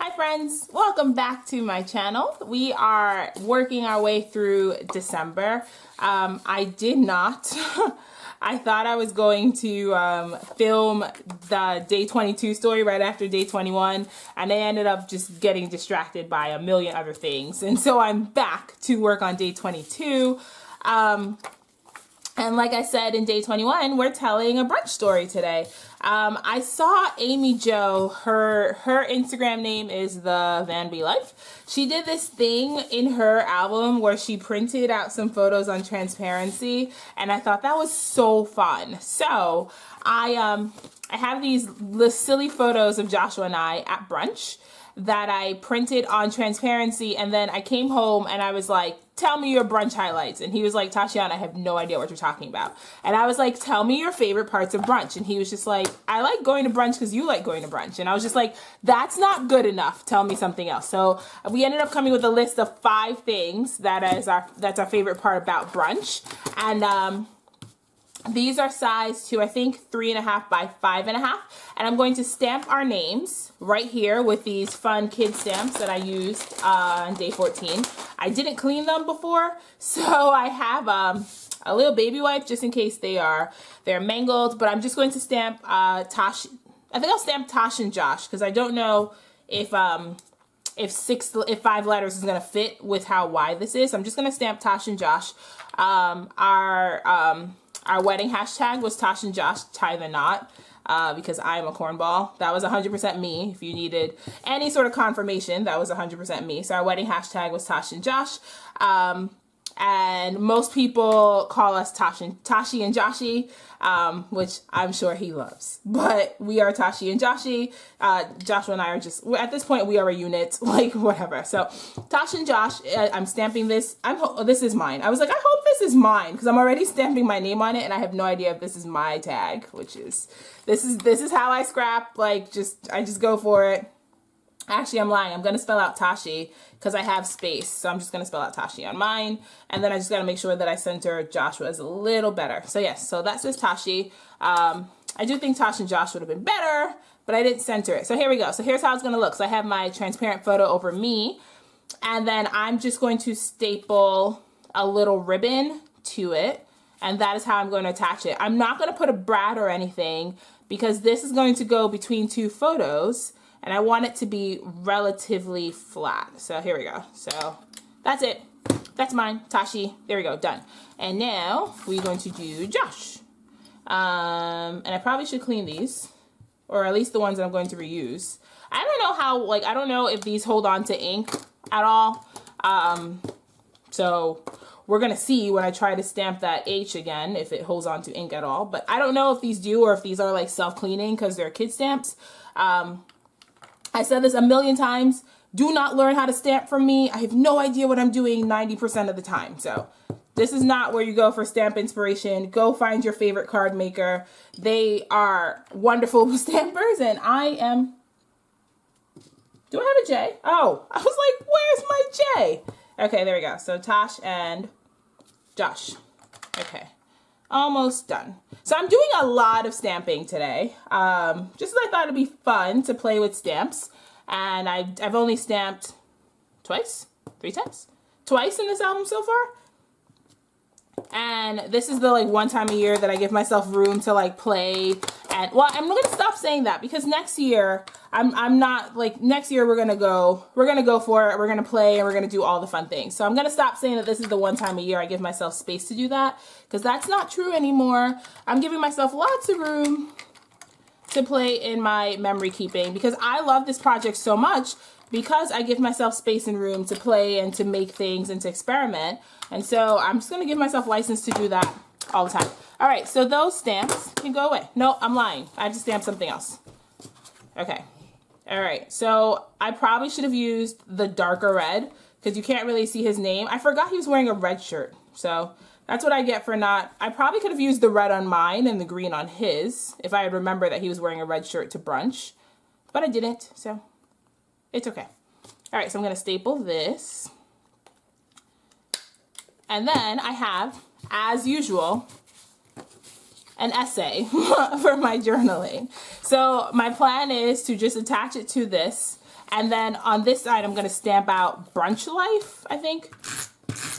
Hi friends, welcome back to my channel. We are working our way through December. I did not. I thought I was going to film the day 22 story right after day 21, and I ended up just getting distracted by a million other things. And so I'm back to work on day 22. And like I said in day 21, we're telling a brunch story today. I saw Amy Jo, her Instagram name is the Van Be Life. She did this thing in her album where she printed out some photos on transparency, and I thought that was so fun. So I have these silly photos of Joshua and I at brunch that I printed on transparency, and then I came home and I was like, tell me your brunch highlights. And he was like, Tashiana, I have no idea what you're talking about. And I was like, tell me your favorite parts of brunch. And he was just like, I like going to brunch because you like going to brunch. And I was just like, that's not good enough. Tell me something else. So we ended up coming with a list of 5 things that's our favorite part about brunch. And these are sized to, I think, 3.5 by 5.5. And I'm going to stamp our names right here with these fun kid stamps that I used on day 14. I didn't clean them before, so I have a little baby wipe just in case they're mangled. But I'm just going to stamp Tosh. I think I'll stamp Tosh and Josh because I don't know if 5 letters is gonna fit with how wide this is. So I'm just gonna stamp Tosh and Josh. Our wedding hashtag was Tosh and Josh tie the knot because I am a cornball. That was 100% me. If you needed any sort of confirmation, that was 100% me. So our wedding hashtag was Tosh and Josh. And most people call us Tashi and Joshi, which I'm sure he loves. But we are Tashi and Joshi. Joshua and I are just, at this point, we are a unit, like whatever. So Tash and Josh, I'm stamping this. This is mine. I was like, I hope this is mine because I'm already stamping my name on it and I have no idea if this is my tag, which is, this is how I scrap. Like, I just go for it. Actually, I'm lying. I'm going to spell out Tashi because I have space. So I'm just going to spell out Tashi on mine. And then I just got to make sure that I center Joshua's a little better. So yes, so that says Tashi. I do think Tosh and Josh would have been better, but I didn't center it. So here we go. So here's how it's going to look. So I have my transparent photo over me. And then I'm just going to staple a little ribbon to it. And that is how I'm going to attach it. I'm not going to put a brad or anything because this is going to go between 2 photos. And I want it to be relatively flat. So here we go. So that's it. That's mine. Tashi. There we go. Done. And now we're going to do Josh. And I probably should clean these. Or at least the ones that I'm going to reuse. I don't know how, like, I don't know if these hold on to ink at all. So we're going to see when I try to stamp that H again, if it holds on to ink at all. But I don't know if these do or if these are like self-cleaning because they're kid stamps. I said this a million times. Do not learn how to stamp from me. I have no idea what I'm doing 90% of the time. So this is not where you go for stamp inspiration. Go find your favorite card maker. They are wonderful stampers and I am... Do I have a J? Oh, I was like, where's my J? Okay, there we go. So Tosh and Josh. Okay. Almost done. So I'm doing a lot of stamping today, just as I thought it'd be fun to play with stamps. And I've only stamped twice in this album so far. And this is the like one time a year that I give myself room to like play. And well, I'm gonna stop saying that because next year I'm not like next year we're gonna go for it. We're gonna play and we're gonna do all the fun things. So I'm gonna stop saying that this is the one time a year I give myself space to do that because that's not true anymore. I'm giving myself lots of room to play in my memory keeping because I love this project so much because I give myself space and room to play and to make things and to experiment. And so I'm just gonna give myself license to do that all the time. All right, so those stamps can go away. No, I'm lying. I have to stamp something else. Okay. All right, so I probably should have used the darker red because you can't really see his name. I forgot he was wearing a red shirt. So that's what I get for not, I probably could have used the red on mine and the green on his if I had remembered that he was wearing a red shirt to brunch, but I didn't, so it's okay. All right, so I'm gonna staple this. And then I have, as usual, an essay for my journaling. So my plan is to just attach it to this And then on this side, I'm going to stamp out Brunch Life, I think.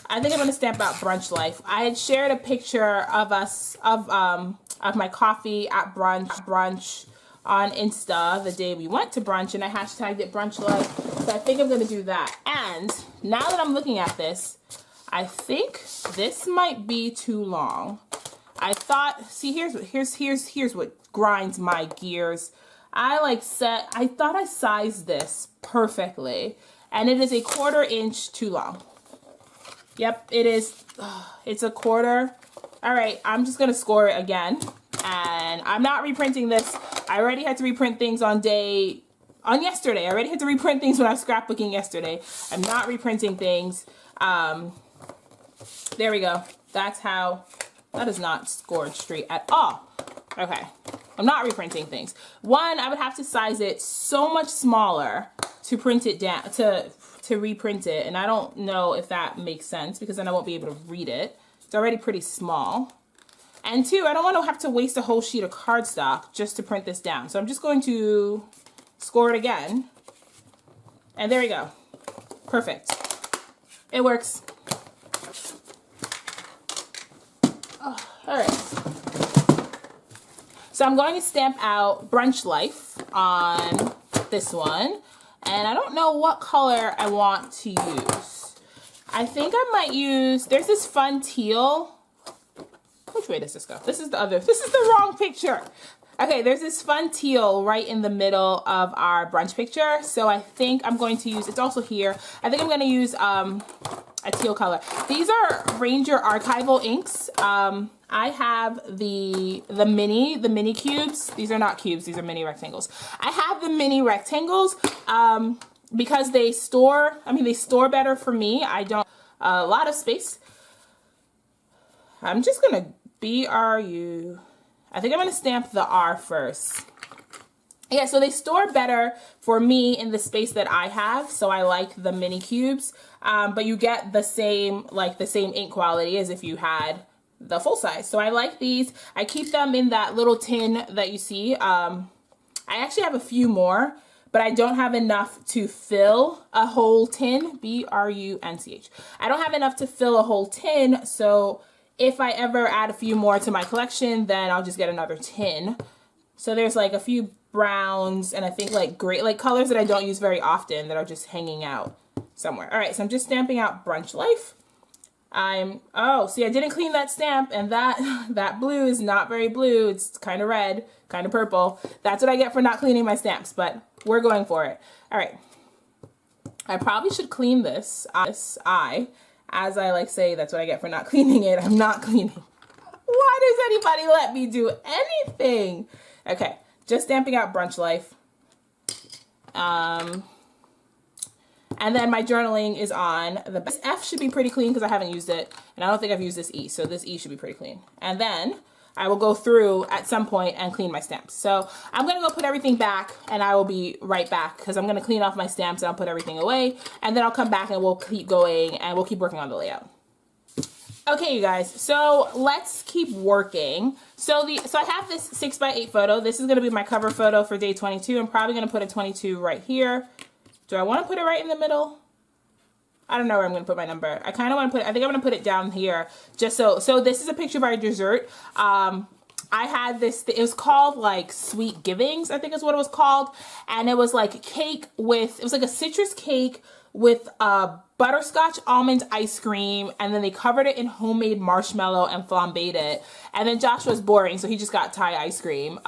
I'm going to stamp out Brunch Life. I had shared a picture of us, of my coffee at brunch on Insta the day we went to brunch, and I hashtagged it Brunch Life. So I think I'm going to do that. And now that I'm looking at this, I think this might be too long. I thought, see, here's what grinds my gears. I thought I sized this perfectly, and it is a 1/4 inch too long. Yep, it is. It's a 1/4. All right, I'm just gonna score it again, and I'm not reprinting this. I already had to reprint things on yesterday. I already had to reprint things when I was scrapbooking yesterday. I'm not reprinting things. There we go. That's how. That is not scored straight at all. Okay, I'm not reprinting things. One, I would have to size it so much smaller to print it down, to reprint it, and I don't know if that makes sense because then I won't be able to read it. It's already pretty small. And two, I don't want to have to waste a whole sheet of cardstock just to print this down. So I'm just going to score it again. And there we go. Perfect. It works. Oh, all right. So I'm going to stamp out Brunch Life on this one. And I don't know what color I want to use. I think I might use, there's this fun teal. Which way does this go? This is the wrong picture. Okay, there's this fun teal right in the middle of our brunch picture. So I think I'm going to use, it's also here. I think I'm going to use a teal color. These are Ranger Archival inks. I have the mini cubes. These are not cubes, these are mini rectangles. I have the mini rectangles because they store better for me. I don't, a lot of space. I'm just gonna BRU. I think I'm gonna stamp the R first. Yeah, so they store better for me in the space that I have, so I like the mini cubes. But you get the same ink quality as if you had the full size. So I like these. I keep them in that little tin that you see. I actually have a few more, but I don't have enough to fill a whole tin. BRUNCH. I don't have enough to fill a whole tin, so if I ever add a few more to my collection, then I'll just get another tin. So there's like a few browns and I think like gray, like colors that I don't use very often that are just hanging out somewhere. All right, so I'm just stamping out Brunch Life. Oh, see, I didn't clean that stamp, and that blue is not very blue. It's kind of red, kind of purple. That's what I get for not cleaning my stamps, but we're going for it. All right. I probably should clean this eye. As I like say, that's what I get for not cleaning it. I'm not cleaning. Why does anybody let me do anything? Okay, just stamping out Brunch Life. And then my journaling is on this F should be pretty clean because I haven't used it. And I don't think I've used this E, so this E should be pretty clean. And then I will go through at some point and clean my stamps. So I'm gonna go put everything back and I will be right back because I'm gonna clean off my stamps and I'll put everything away. And then I'll come back and we'll keep going and we'll keep working on the layout. Okay, you guys, so let's keep working. So I have this 6x8 photo. This is gonna be my cover photo for day 22. I'm probably gonna put a 22 right here. Do I wanna put it right in the middle? I don't know where I'm gonna put my number. I kind of want to put it, I think I'm gonna put it down here just so this is a picture of our dessert. I had this, it was called like Sweet Givings, I think is what it was called. And it was like cake with, it was like a citrus cake with butterscotch almond ice cream, and then they covered it in homemade marshmallow and flambéed it. And then Josh was boring, so he just got Thai ice cream.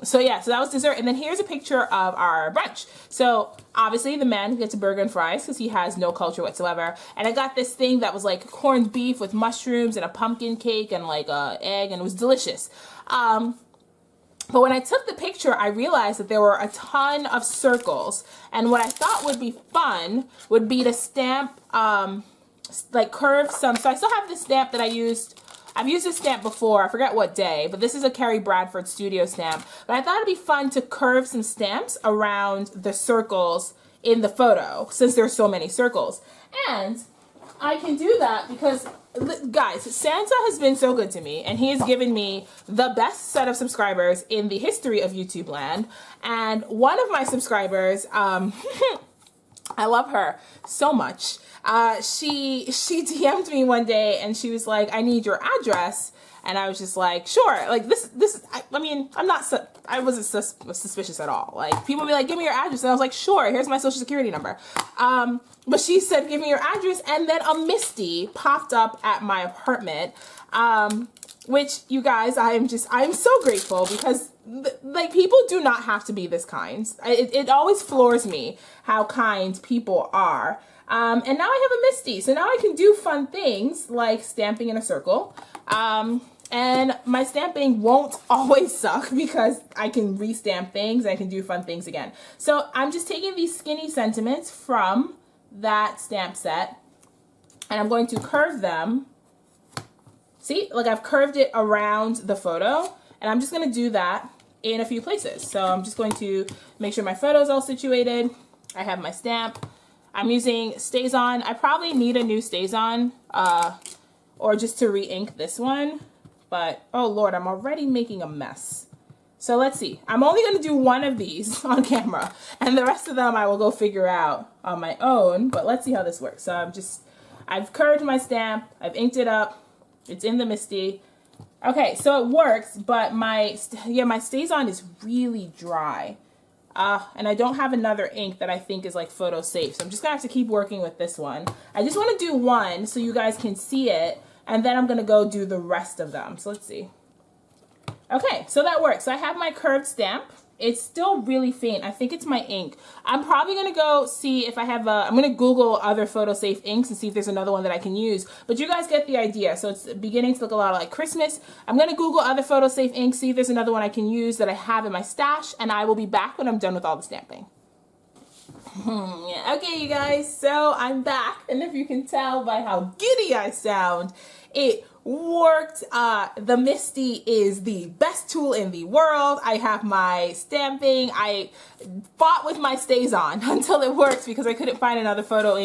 So yeah, so that was dessert. And then here's a picture of our brunch. So obviously the man gets a burger and fries because he has no culture whatsoever. And I got this thing that was like corned beef with mushrooms and a pumpkin cake and like a egg, and it was delicious. But when I took the picture, I realized that there were a ton of circles. And what I thought would be fun would be to stamp, like curve some. So I still have this stamp that I used. I've used this stamp before. I forget what day, but this is a Carrie Bradford Studio stamp. But I thought it'd be fun to curve some stamps around the circles in the photo since there's so many circles. And I can do that because, guys, Santa has been so good to me, and he has given me the best set of subscribers in the history of YouTube land. And one of my subscribers, I love her so much. She DM'd me one day and she was like, I need your address. And I was just like, sure. Like I mean, I wasn't suspicious at all. Like, people be like, give me your address. And I was like, sure, here's my social security number. But she said, give me your address. And then a Misti popped up at my apartment. Which, you guys, I'm so grateful because like, people do not have to be this kind. It always floors me how kind people are. And now I have a Misti, so now I can do fun things like stamping in a circle. And my stamping won't always suck because I can restamp things and I can do fun things again. So I'm just taking these skinny sentiments from that stamp set and I'm going to curve them. See, like I've curved it around the photo, and I'm just going to do that in a few places. So I'm just going to make sure my photo is all situated. I have my stamp. I'm using StazOn. I probably need a new StazOn or just to re-ink this one. But, oh Lord, I'm already making a mess. So let's see. I'm only going to do one of these on camera, and the rest of them I will go figure out on my own. But let's see how this works. So I've curved my stamp. I've inked it up. It's in the Misti. Okay, so it works, but my StazOn is really dry. And I don't have another ink that I think is like photo safe. So I'm just gonna have to keep working with this one. I just want to do one so you guys can see it, and then I'm gonna go do the rest of them. So let's see. Okay, so that works. So I have my curved stamp. It's still really faint. I think it's my ink. I'm probably gonna go see if I have I'm gonna Google other photo safe inks and see if there's another one that I can use. But you guys get the idea. So it's beginning to look a lot like Christmas. I'm gonna Google other photo safe inks, see if there's another one I can use that I have in my stash, and I will be back when I'm done with all the stamping. Okay, you guys, so I'm back, and if you can tell by how giddy I sound, it worked. The Misti is the best tool in the world. I have my stamping. I fought with my StazOn until it worked because I couldn't find another photo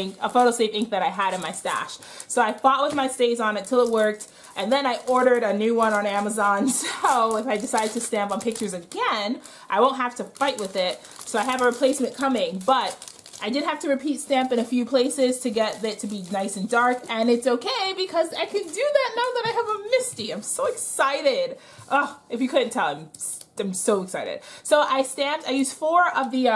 safe ink that I had in my stash. So I fought with my StazOn until it worked, and then I ordered a new one on Amazon. So if I decide to stamp on pictures again, I won't have to fight with it. So I have a replacement coming, but I did have to repeat stamp in a few places to get it to be nice and dark, and it's okay because I can do that now that I have a Misti. I'm so excited. Oh, if you couldn't tell, I'm so excited. So I used 4 of the,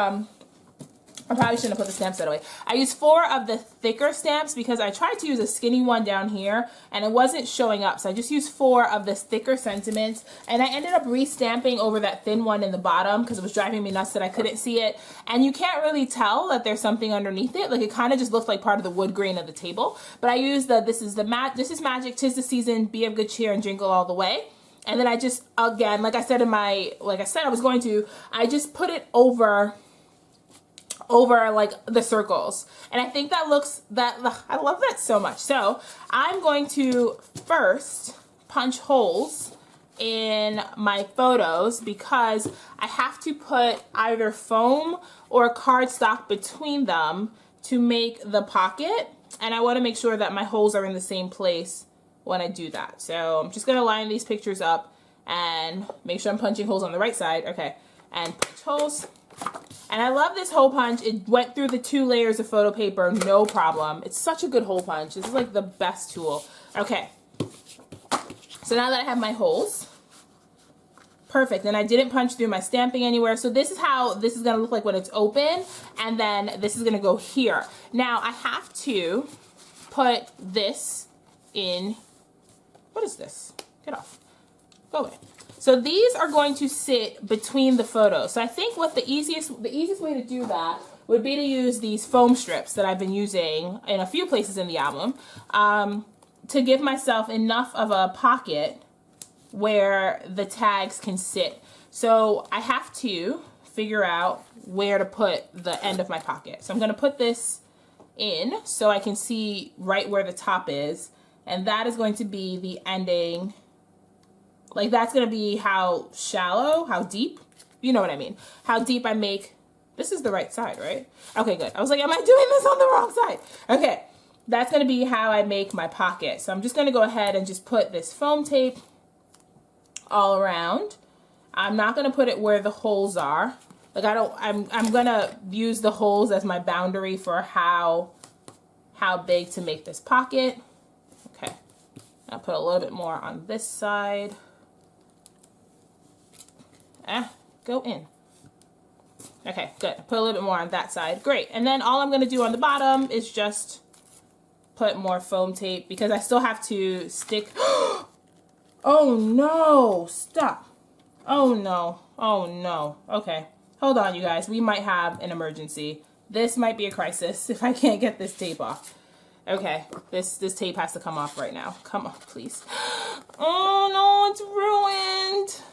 I probably shouldn't have put the stamp set away. I used 4 of the thicker stamps because I tried to use a skinny one down here and it wasn't showing up. So I just used 4 of the thicker sentiments, and I ended up re-stamping over that thin one in the bottom because it was driving me nuts that I couldn't see it. And you can't really tell that there's something underneath it. Like, it kind of just looked like part of the wood grain of the table. But I used this is magic, 'tis the season, be of good cheer and jingle all the way. And then I just, again, like I said I was going to, I just put it over like the circles, and I think that looks, I love that so much. So I'm going to first punch holes in my photos because I have to put either foam or cardstock between them to make the pocket, and I want to make sure that my holes are in the same place when I do that. So I'm just going to line these pictures up and make sure I'm punching holes on the right side. Okay, and punch holes. And I love this hole punch. It went through the 2 layers of photo paper, no problem. It's such a good hole punch. This is like the best tool. Okay, so now that I have my holes, perfect. And I didn't punch through my stamping anywhere. So this is how this is gonna look like when it's open, and then this is gonna go here. Now I have to put this in, what is this? Get off, go away. So these are going to sit between the photos. So I think what the easiest way to do that would be to use these foam strips that I've been using in a few places in the album to give myself enough of a pocket where the tags can sit. So I have to figure out where to put the end of my pocket. So I'm going to put this in so I can see right where the top is, and that is going to be the ending. Like, that's going to be how shallow, how deep, you know what I mean, how deep I make. This is the right side, right? Okay, good. I was like, am I doing this on the wrong side? Okay, that's going to be how I make my pocket. So I'm just going to go ahead and just put this foam tape all around. I'm not going to put it where the holes are. Like I'm going to use the holes as my boundary for how big to make this pocket. Okay. I'll put a little bit more on this side. Go in. Okay, good. Put a little bit more on that side. Great. And then all I'm going to do on the bottom is just put more foam tape because I still have to stick. Oh no, stop. Oh no, oh no. Okay, hold on you guys. We might have an emergency. This might be a crisis if I can't get this tape off. Okay, this tape has to come off right now. Come on, please. Oh no, it's ruined.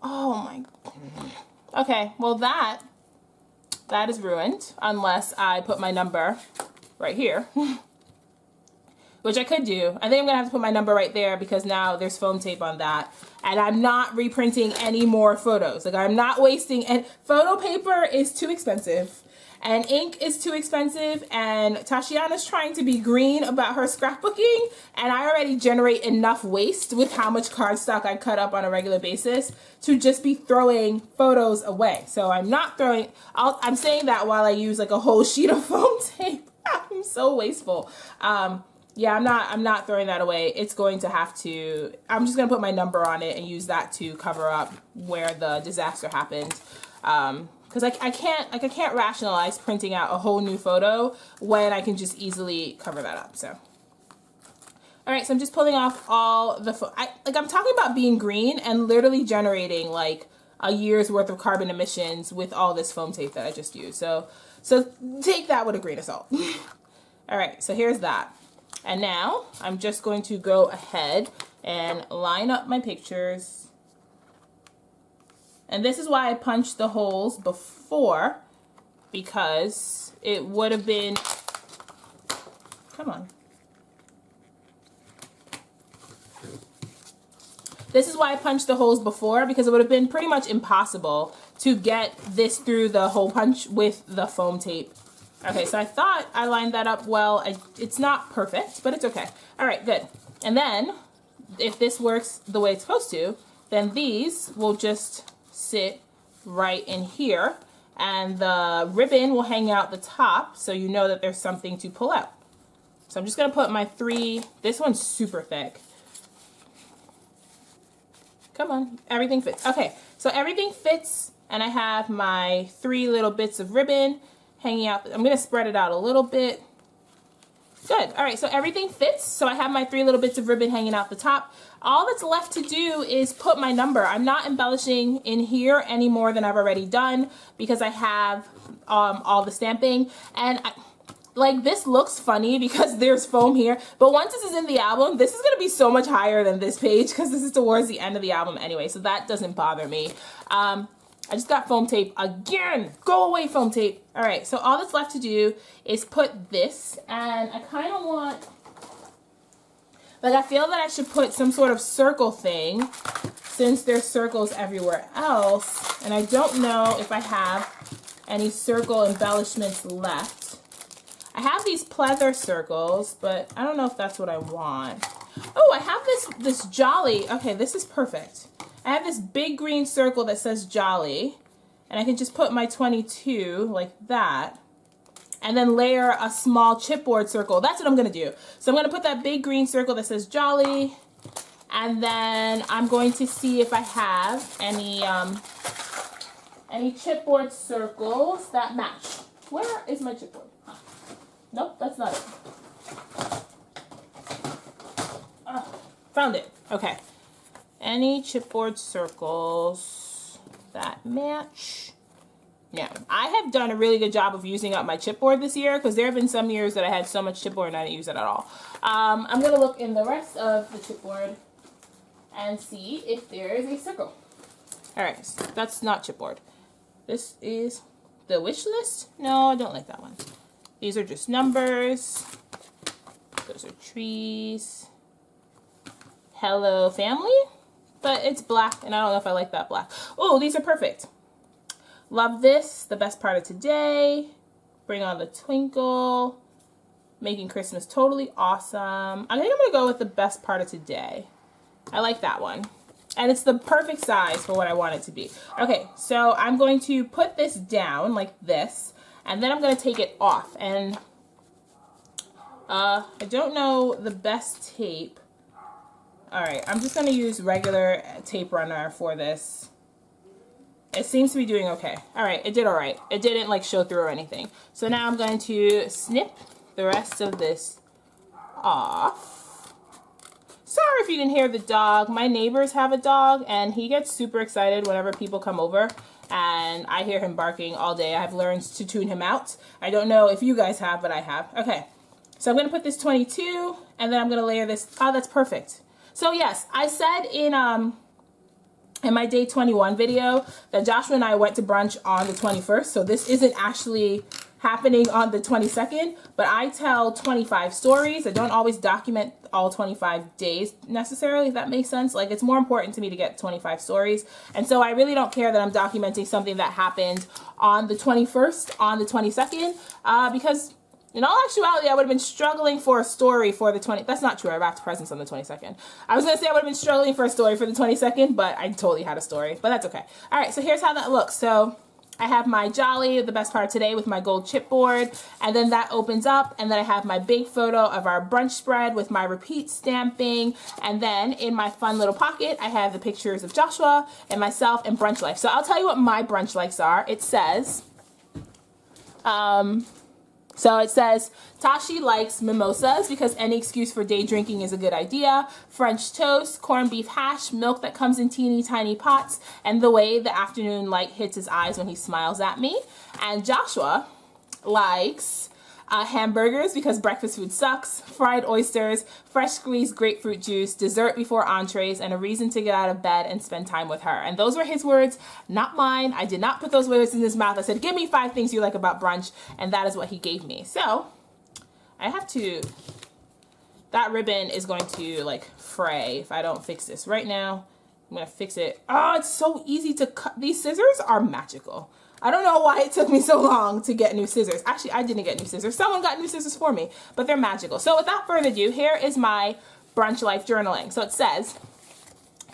Oh my God. Okay, well that is ruined unless I put my number right here, which I could do. I think I'm gonna have to put my number right there because now there's foam tape on that, and I'm not reprinting any more photos. Like I'm not wasting, and photo paper is too expensive, and ink is too expensive, and Tashiana's trying to be green about her scrapbooking, and I already generate enough waste with how much cardstock I cut up on a regular basis to just be throwing photos away. So I'm not throwing, I'm saying that while I use like a whole sheet of foam tape. I'm so wasteful. Yeah, I'm not throwing that away. It's going to have to, I'm just gonna put my number on it and use that to cover up where the disaster happened. Because I can't rationalize printing out a whole new photo when I can just easily cover that up. So, all right, so I'm just pulling off all the, I'm talking about being green and literally generating like a year's worth of carbon emissions with all this foam tape that I just used. So take that with a grain of salt. All right, so here's that. And now I'm just going to go ahead and line up my pictures. And this is why I punched the holes before, because it would have been, come on. This is why I punched the holes before, because it would have been pretty much impossible to get this through the hole punch with the foam tape. Okay, so I thought I lined that up well. It's not perfect, but it's okay. All right, good. And then, if this works the way it's supposed to, then these will just sit right in here, and the ribbon will hang out the top, so you know that there's something to pull out. So I'm just gonna put my three, this one's super thick. Come on, everything fits. Okay, so everything fits, and I have my three little bits of ribbon hanging out. I'm gonna spread it out a little bit. Good, all right, so everything fits. So I have my three little bits of ribbon hanging out the top. All that's left to do is put my number. I'm not embellishing in here any more than I've already done because I have all the stamping. And like this looks funny because there's foam here, but once this is in the album, this is gonna be so much higher than this page because this is towards the end of the album anyway, so that doesn't bother me. I just got foam tape again. Go away, foam tape. All right, so all that's left to do is put this, and I kind of want, like I feel that I should put some sort of circle thing since there's circles everywhere else, and I don't know if I have any circle embellishments left. I have these pleather circles, but I don't know if that's what I want. Oh, I have this jolly. Okay, this is perfect. I have this big green circle that says Jolly, and I can just put my 22 like that, and then layer a small chipboard circle. That's what I'm gonna do. So I'm gonna put that big green circle that says Jolly, and then I'm going to see if I have any chipboard circles that match. Where is my chipboard? Huh. Nope, that's not it. Found it. Okay. Any chipboard circles that match? Yeah, I have done a really good job of using up my chipboard this year because there have been some years that I had so much chipboard and I didn't use it at all. I'm going to look in the rest of the chipboard and see if there is a circle. All right, so that's not chipboard. This is the wish list. No, I don't like that one. These are just numbers. Those are trees. Hello, family. But it's black, and I don't know if I like that black. Oh, these are perfect. Love this. The best part of today. Bring on the twinkle. Making Christmas totally awesome. I think I'm gonna go with the best part of today. I like that one. And it's the perfect size for what I want it to be. Okay, so I'm going to put this down like this, and then I'm gonna take it off. And I don't know the best tape. All right, I'm just gonna use regular tape runner for this. It seems to be doing okay. All right, it did all right. It didn't like show through or anything. So now I'm going to snip the rest of this off. Sorry if you can hear the dog. My neighbors have a dog and he gets super excited whenever people come over, and I hear him barking all day. I've learned to tune him out. I don't know if you guys have, but I have. Okay, so I'm gonna put this 22 and then I'm gonna layer this. Oh, that's perfect. So yes, I said in my day 21 video that Joshua and I went to brunch on the 21st. So this isn't actually happening on the 22nd, but I tell 25 stories. I don't always document all 25 days necessarily, if that makes sense. Like, it's more important to me to get 25 stories. And so I really don't care that I'm documenting something that happened on the 21st, on the 22nd, because in all actuality, I would have been struggling for a story for the 20th. That's not true. I wrapped presents on the 22nd. I was going to say I would have been struggling for a story for the 22nd, but I totally had a story, but that's okay. All right, so here's how that looks. So I have my Jolly, the best part of today, with my gold chipboard, and then that opens up, and then I have my big photo of our brunch spread with my repeat stamping, and then in my fun little pocket, I have the pictures of Joshua and myself and brunch life. So I'll tell you what my brunch likes are. It says, Tashi likes mimosas because any excuse for day drinking is a good idea. French toast, corned beef hash, milk that comes in teeny tiny pots, and the way the afternoon light hits his eyes when he smiles at me. And Joshua likes hamburgers because breakfast food sucks, fried oysters, fresh squeezed grapefruit juice, dessert before entrees, and a reason to get out of bed and spend time with her. And those were his words, not mine. I did not put those words in his mouth. I said, give me 5 things you like about brunch, and that is what he gave me. So I have to, that ribbon is going to like fray if I don't fix this right now. I'm gonna fix it. Oh, it's so easy to cut. These scissors are magical. I don't know why it took me so long to get new scissors. Actually, I didn't get new scissors. Someone got new scissors for me, but they're magical. So without further ado, here is my brunch life journaling. So it says,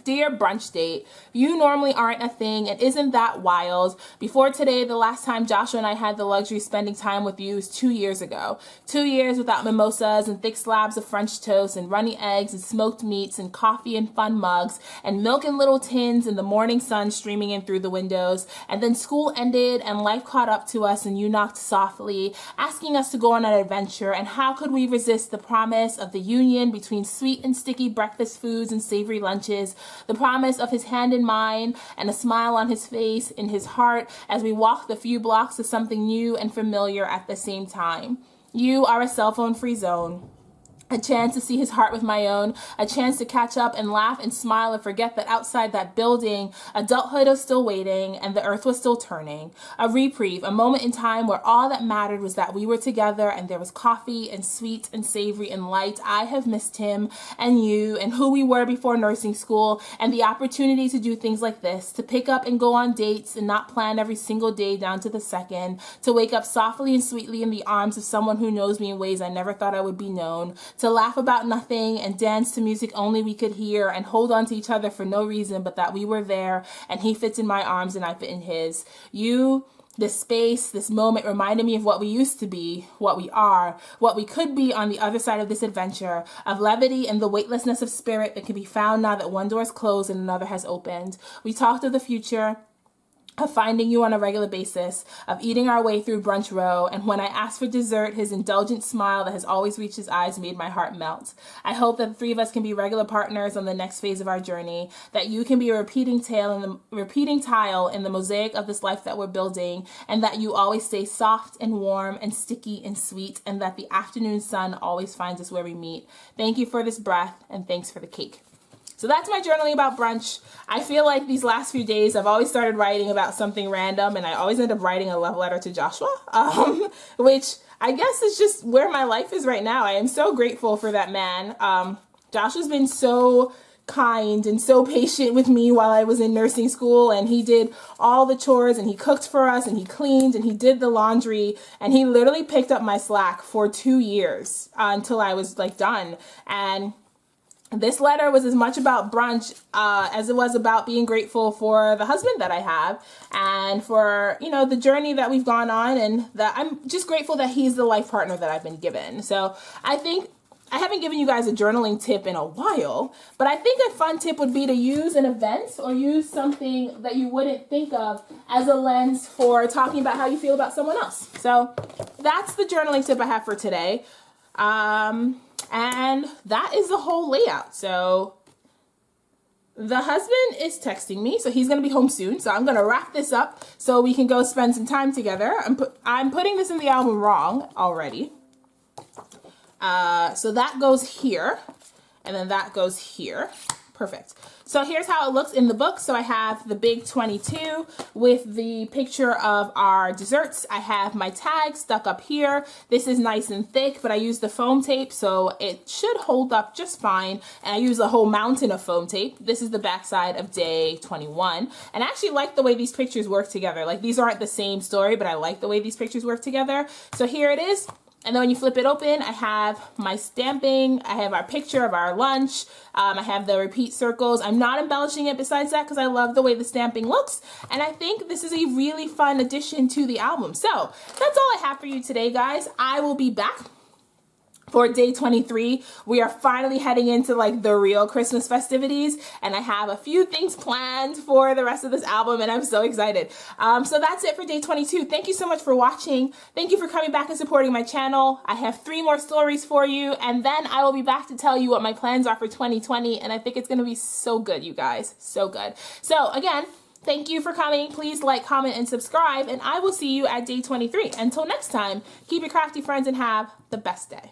dear brunch date, you normally aren't a thing and isn't that wild. Before today, the last time Joshua and I had the luxury of spending time with you was 2 years ago. 2 years without mimosas and thick slabs of French toast and runny eggs and smoked meats and coffee and fun mugs and milk in little tins and the morning sun streaming in through the windows. And then school ended and life caught up to us and you knocked softly, asking us to go on an adventure. And how could we resist the promise of the union between sweet and sticky breakfast foods and savory lunches, the promise of his hand in mine and a smile on his face, in his heart, as we walk the few blocks to something new and familiar at the same time. You are a cell phone free zone. A chance to see his heart with my own, a chance to catch up and laugh and smile and forget that outside that building, adulthood was still waiting and the earth was still turning. A reprieve, a moment in time where all that mattered was that we were together and there was coffee and sweet and savory and light. I have missed him and you and who we were before nursing school and the opportunity to do things like this, to pick up and go on dates and not plan every single day down to the second, to wake up softly and sweetly in the arms of someone who knows me in ways I never thought I would be known, to laugh about nothing and dance to music only we could hear and hold on to each other for no reason but that we were there and he fits in my arms and I fit in his. You, this space, this moment reminded me of what we used to be, what we are, what we could be on the other side of this adventure, of levity and the weightlessness of spirit that can be found now that one door is closed and another has opened. We talked of the future, of finding you on a regular basis, of eating our way through brunch row, and when I asked for dessert, his indulgent smile that has always reached his eyes made my heart melt. I hope that the 3 of us can be regular partners on the next phase of our journey, that you can be a repeating tile in the mosaic of this life that we're building, and that you always stay soft and warm and sticky and sweet, and that the afternoon sun always finds us where we meet. Thank you for this breath, and thanks for the cake. So that's my journaling about brunch. I feel like these last few days I've always started writing about something random and I always end up writing a love letter to Joshua, which I guess is just where my life is right now. I am so grateful for that man. Joshua's been so kind and so patient with me while I was in nursing school, and he did all the chores, and he cooked for us, and he cleaned, and he did the laundry, and he literally picked up my slack for 2 years until I was like done. And this letter was as much about brunch as it was about being grateful for the husband that I have, and for, you know, the journey that we've gone on, and that I'm just grateful that he's the life partner that I've been given. So I think I haven't given you guys a journaling tip in a while, but I think a fun tip would be to use an event or use something that you wouldn't think of as a lens for talking about how you feel about someone else. So that's the journaling tip I have for today. And that is the whole layout. So the husband is texting me, so he's going to be home soon. So I'm going to wrap this up so we can go spend some time together. I'm putting this in the album wrong already. So that goes here, and then that goes here. Perfect. So here's how it looks in the book. So I have the big 22 with the picture of our desserts. I have my tag stuck up here. This is nice and thick, but I used the foam tape, so it should hold up just fine. And I use a whole mountain of foam tape. This is the backside of day 21. And I actually like the way these pictures work together. Like, these aren't the same story, but I like the way these pictures work together. So here it is. And then when you flip it open, I have my stamping, I have our picture of our lunch, I have the repeat circles. I'm not embellishing it besides that because I love the way the stamping looks. And I think this is a really fun addition to the album. So that's all I have for you today, guys. I will be back for day 23. We are finally heading into like the real Christmas festivities, and I have a few things planned for the rest of this album, and I'm so excited. So that's it for day 22. Thank you so much for watching. Thank you for coming back and supporting my channel. I have 3 more stories for you, and then I will be back to tell you what my plans are for 2020, and I think it's gonna be so good, you guys, so good. So again, thank you for coming. Please like, comment, and subscribe, and I will see you at day 23. Until next time, keep it crafty, friends, and have the best day.